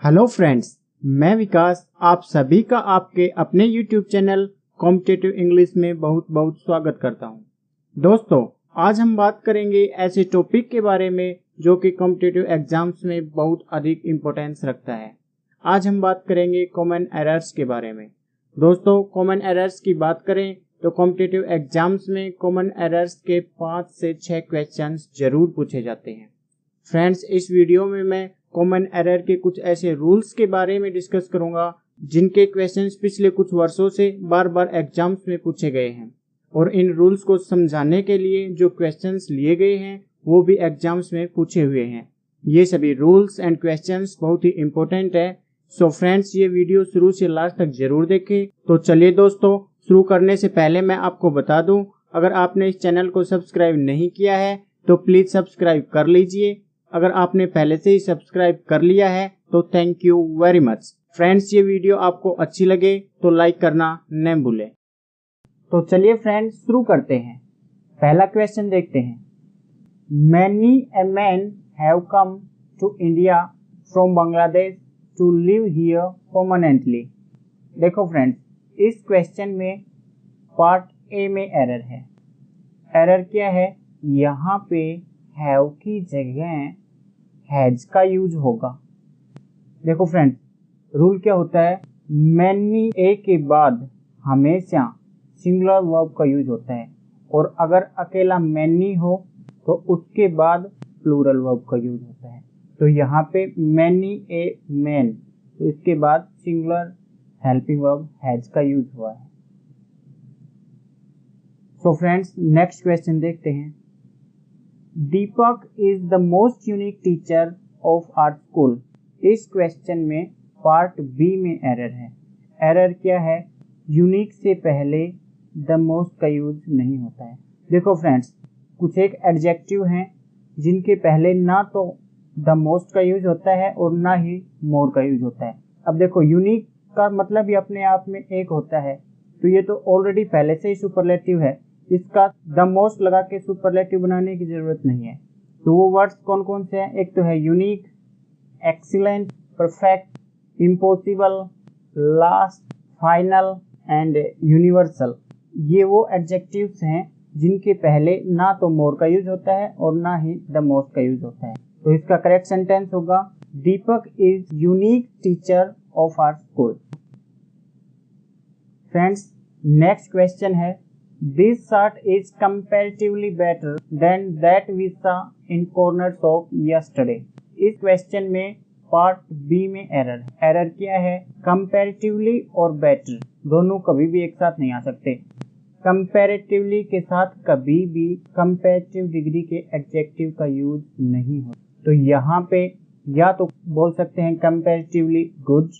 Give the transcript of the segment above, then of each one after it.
Hello friends, मैं विकास आप सभी का आपके अपने YouTube चैनल कॉम्पिटिटिव इंग्लिश में बहुत बहुत स्वागत करता हूं। दोस्तों, आज हम बात करेंगे ऐसे टॉपिक के बारे में जो कि कॉम्पिटिटिव एग्जाम्स में बहुत अधिक इम्पोर्टेंस रखता है। आज हम बात करेंगे कॉमन एरर्स के बारे में। दोस्तों, कॉमन एरर्स की बात करें तो कॉम्पिटिटिव एग्जाम्स में कॉमन एरर्स के 5 से 6 क्वेश्चंस जरूर पूछे जाते हैं। फ्रेंड्स, इस वीडियो में मैं कॉमन एरर के कुछ ऐसे रूल्स के बारे में डिस्कस करूंगा जिनके क्वेश्चंस पिछले कुछ वर्षों से बार बार एग्जाम्स में पूछे गए हैं, और इन रूल्स को समझाने के लिए जो क्वेश्चंस लिए गए हैं वो भी एग्जाम्स में पूछे हुए हैं। ये सभी रूल्स एंड क्वेश्चंस बहुत ही इंपॉर्टेंट है। सो फ्रेंड्स, ये वीडियो शुरू से लास्ट तक जरूर देखें। तो चलिए दोस्तों, शुरू करने से पहले मैं आपको बता दूं, अगर आपने इस चैनल को सब्सक्राइब नहीं किया है तो प्लीज सब्सक्राइब कर लीजिए। अगर आपने पहले से ही सब्सक्राइब कर लिया है तो thank you very much. Friends, ये वीडियो आपको अच्छी लगे तो लाइक करना न भूलें। तो चलिए फ्रेंड्स, शुरू करते हैं। पहला क्वेश्चन देखते हैं। Many a men have come to India from Bangladesh to live here permanently। देखो फ्रेंड्स, इस क्वेश्चन में पार्ट ए में एरर है। एरर क्या है? यहाँ पे हैव की जगह हैज का यूज होगा। देखो फ्रेंड्स, रूल क्या होता है? मैनी ए के बाद हमेशा सिंगुलर वर्ब का यूज होता है, और अगर अकेला मैनी हो तो उसके बाद प्लूरल वर्ब का यूज होता है। तो यहाँ पे मैनी ए मैन, तो इसके बाद सिंगुलर हेल्पिंग वर्ब हैज का यूज हुआ है। सो फ्रेंड्स, नेक्स्ट क्वेश्चन देखते हैं। Deepak is the most unique teacher of our school. इस क्वेश्चन में पार्ट बी में एरर है। एरर क्या है? यूनिक से पहले द मोस्ट का यूज नहीं होता है। देखो फ्रेंड्स, कुछ एक एडजेक्टिव हैं जिनके पहले ना तो द मोस्ट का यूज होता है और ना ही मोर का यूज होता है। अब देखो, यूनिक का मतलब ही अपने आप में एक होता है, तो ये तो ऑलरेडी पहले से ही सुपरलेटिव है। इसका द मोस्ट लगा के सुपरलेटिव बनाने की जरूरत नहीं है। तो वो वर्ड्स कौन कौन से हैं? एक तो है unique, excellent, perfect, impossible, last, final and universal. ये वो एडजेक्टिव्स हैं जिनके पहले ना तो मोर का यूज होता है और ना ही द मोस्ट का यूज होता है। तो इसका करेक्ट सेंटेंस होगा Deepak is unique teacher of our school. Friends, next question है। This shirt is comparatively better than that we saw in corner shop yesterday। इस क्वेश्चन में पार्ट बी में एरर है। एरर क्या है? कंपैरेटिवली और बेटर दोनों कभी भी एक साथ नहीं आ सकते। कंपैरेटिवली के साथ कभी भी कंपैरेटिव डिग्री के एडजेक्टिव का यूज नहीं होता। तो यहाँ पे या तो बोल सकते हैं कंपैरेटिवली गुड,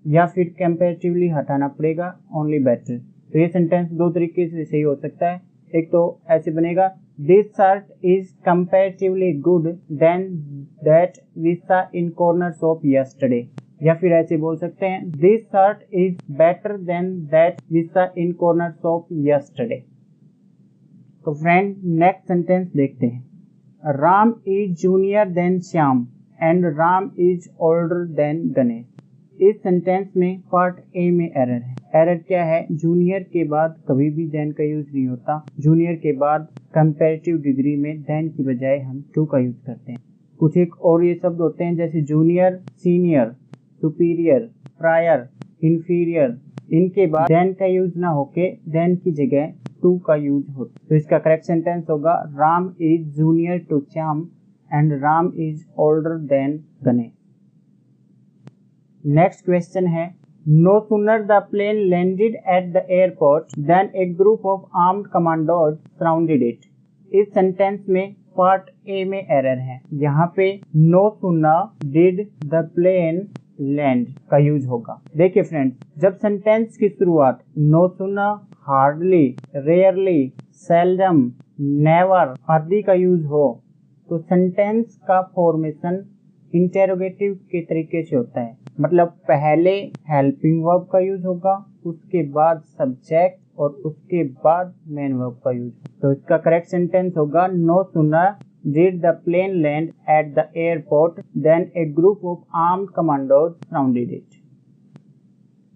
या फिर कंपैरेटिवली हटाना पड़ेगा ओनली बेटर। तो ये सेंटेंस दो तरीके से सही हो सकता है। एक तो ऐसे बनेगा, this shirt is comparatively good than that we saw in corner shop yesterday, या फिर ऐसे बोल सकते हैं, this shirt is better than that we saw in corner shop yesterday. तो फ्रेंड, नेक्स्ट सेंटेंस देखते हैं। Ram is junior than Shyam and Ram is older than Ganesh. इस सेंटेंस में पार्ट ए में एरर है। एरर क्या है? जूनियर के बाद कभी भी देन का यूज नहीं होता। जूनियर के बाद कंपैरेटिव डिग्री में देन की बजाय हम टू का यूज करते हैं। कुछ एक और ये शब्द होते हैं जैसे junior, senior, superior, prior, inferior. इनके बाद देन का यूज ना होके देन की जगह टू का यूज होता। तो इसका करेक्ट सेंटेंस होगा Ram is junior to Shyam and Ram is older than Ganesh. Next question है। No sooner the plane landed at the airport than a group of armed commandos surrounded it। इस सेंटेंस में पार्ट ए में error है। यहाँ पे no sooner did the plane land का use होगा। देखिए फ्रेंड्स, जब सेंटेंस की शुरुआत no sooner, hardly, rarely, seldom, never आदि का यूज हो तो सेंटेंस का फॉर्मेशन इंटेरोगेटिव के तरीके से होता है। मतलब पहले हेल्पिंग वर्ब का यूज होगा, उसके बाद सब्जेक्ट और उसके बाद मेन वर्ब का यूज। तो इसका करेक्ट सेंटेंस होगा no sooner did the plane land at the airport? Then a group of armed commandos surrounded it.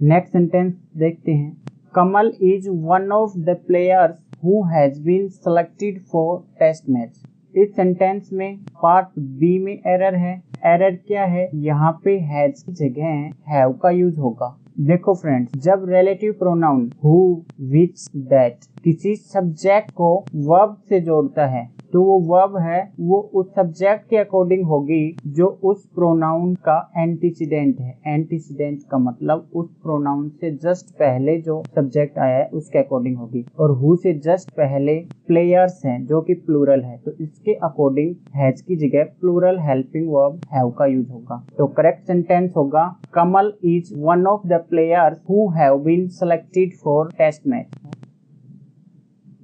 Next sentence देखते हैं. Kamal is one of the players who has been selected for test match. इस sentence में part B में error है. Error क्या है? यहाँ पे हैज की जगह हैव का यूज होगा. देखो फ्रेंड्स, जब relative pronoun who, which, that किसी सब्जेक्ट को वर्ब से जोड़ता है तो वो वर्ब है वो उस सब्जेक्ट के अकॉर्डिंग होगी जो उस प्रोनाउन का एंटीसीडेंट है. एंटीसीडेंट का मतलब उस प्रोनाउन से जस्ट पहले जो सब्जेक्ट आया है उसके अकॉर्डिंग होगी. और हु से जस्ट पहले प्लेयर्स हैं जो कि प्लूरल है तो इसके अकॉर्डिंग हैज की जगह प्लूरल हेल्पिंग वर्ब हैव का यूज होगा. तो करेक्ट सेंटेंस होगा Kamal is one of the players who have been selected for test match.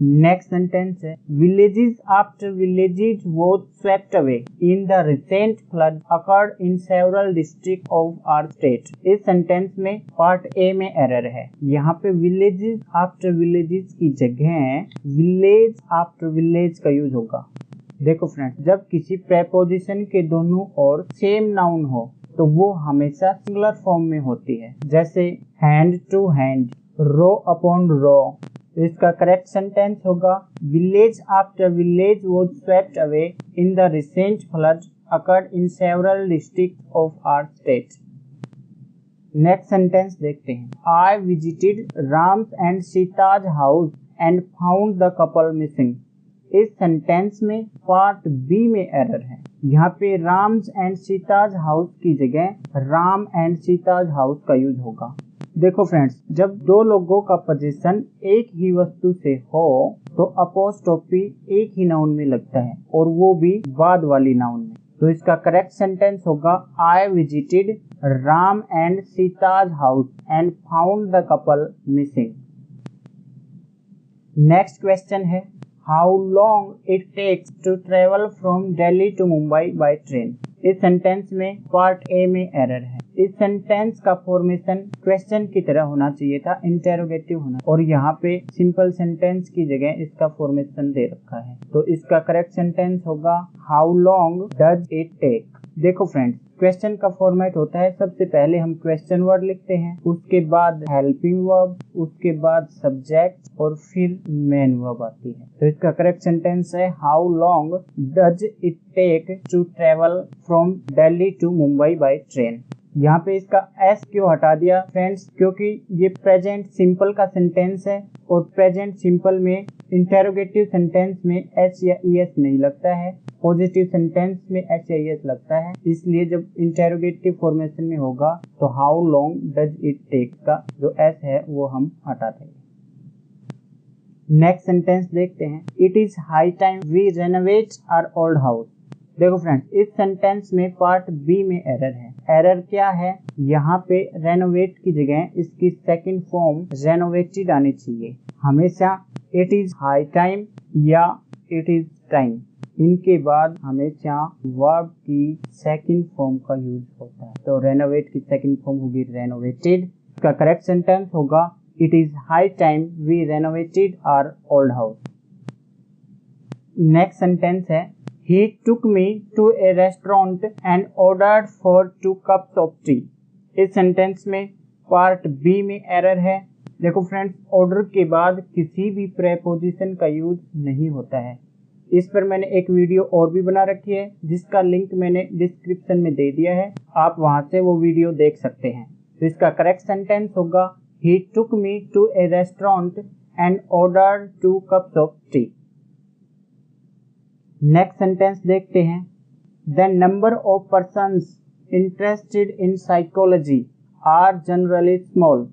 Next sentence है villages after villages was swept away in the recent flood occurred in several districts of our state. इस sentence में part A में error है. यहाँ पे villages after villages की जगह village after village का यूज होगा. देखो फ्रेंड्स, जब किसी प्रेपोजिशन के दोनों ओर सेम नाउन हो तो वो हमेशा सिंगुलर फॉर्म में होती है. जैसे hand to hand, row upon row. इसका करेक्ट सेंटेंस होगा village after village was swept away in the recent flood occurred in several district of our state. Next sentence देखते हैं. I visited Ram's and Sita's house and found the couple missing. इस sentence में part B में error है. यहाँ पे Ram's and Sita's house की जगह राम एंड सीताज हाउस का यूज होगा. देखो फ्रेंड्स, जब दो लोगों का पोजीशन एक ही वस्तु से हो तो अपोस्ट्रोफी एक ही नाउन में लगता है और वो भी बाद वाली नाउन में. तो इसका करेक्ट सेंटेंस होगा I visited Ram and Sita's house and found the couple missing. Next question है how long it takes to travel from Delhi to Mumbai by train. इस सेंटेंस में पार्ट ए में एरर है. इस सेंटेंस का फॉर्मेशन क्वेश्चन की तरह होना चाहिए था, इंटेरोगेटिव होना, और यहाँ पे सिंपल सेंटेंस की जगह इसका फॉर्मेशन दे रखा है. तो इसका करेक्ट सेंटेंस होगा how long does it take. देखो फ्रेंड्स, क्वेश्चन का फॉर्मेट होता है सबसे पहले हम क्वेश्चन वर्ड लिखते हैं, उसके बाद हेल्पिंग वर्ब, उसके बाद सब्जेक्ट और फिर मेन वर्ब आती है. तो इसका करेक्ट सेंटेंस है how long does it take to travel from Delhi to Mumbai by train. यहाँ पे इसका एस क्यों हटा दिया फ्रेंड्स? क्योंकि ये प्रेजेंट सिंपल का सेंटेंस है और प्रेजेंट सिंपल में इंटेरोगेटिव सेंटेंस में एच या ई एस नहीं लगता है, पॉजिटिव सेंटेंस में एच या ई एस लगता है. इसलिए जब इंटेरोगेटिव फॉर्मेशन में होगा तो how long does it take का जो एस है वो हम हटा देंगे. नेक्स्ट सेंटेंस देखते हैं. It is high time we renovate our old house. देखो फ्रेंड्स, इस सेंटेंस में पार्ट बी में एरर है. एरर क्या है? यहाँ पे रेनोवेट की जगह इसकी सेकंड फॉर्म रेनोवेटेड आनी चाहिए. हमेशा इट इज हाई टाइम या इट इज टाइम, इनके बाद हमेशा वर्ब की सेकंड फॉर्म का यूज होता है. तो रेनोवेट की सेकंड फॉर्म होगी रेनोवेटेड. इसका करेक्ट सेंटेंस होगा it is high time we renovated our old house. Next sentence है He took me to a restaurant and ordered for 2 cups of tea. इस सेंटेंस में पार्ट बी में error है. देखो friends, order के बाद किसी भी प्रेपोजिशन का यूज नहीं होता है. इस पर मैंने एक वीडियो और भी बना रखी है जिसका लिंक मैंने डिस्क्रिप्शन में दे दिया है, आप वहां से वो वीडियो देख सकते हैं. तो इसका करेक्ट सेंटेंस होगा He took me to a restaurant and ordered 2 cups of tea. Next sentence देखते हैं. The number of persons interested in psychology are generally small.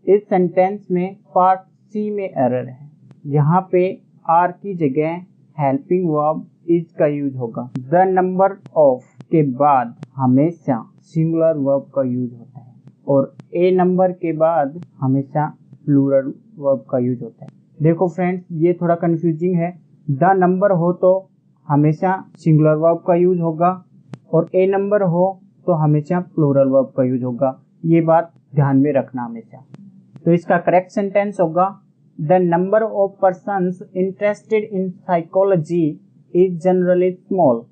इस सेंटेंस में पार्ट सी में एरर है. यहाँ पे आर की जगह हेल्पिंग वर्ब इज का यूज होगा. द नंबर ऑफ के बाद हमेशा सिंगुलर वर्ब का यूज होता है और ए नंबर के बाद हमेशा प्लूरल वर्ब का यूज होता है. देखो फ्रेंड्स, ये थोड़ा कंफ्यूजिंग है. द नंबर हो तो हमेशा सिंगुलर वर्ब का यूज होगा और ए नंबर हो तो हमेशा प्लूरल वर्ब का यूज होगा. ये बात ध्यान में रखना हमेशा. तो इसका करेक्ट सेंटेंस होगा the number of persons interested in psychology is generally small.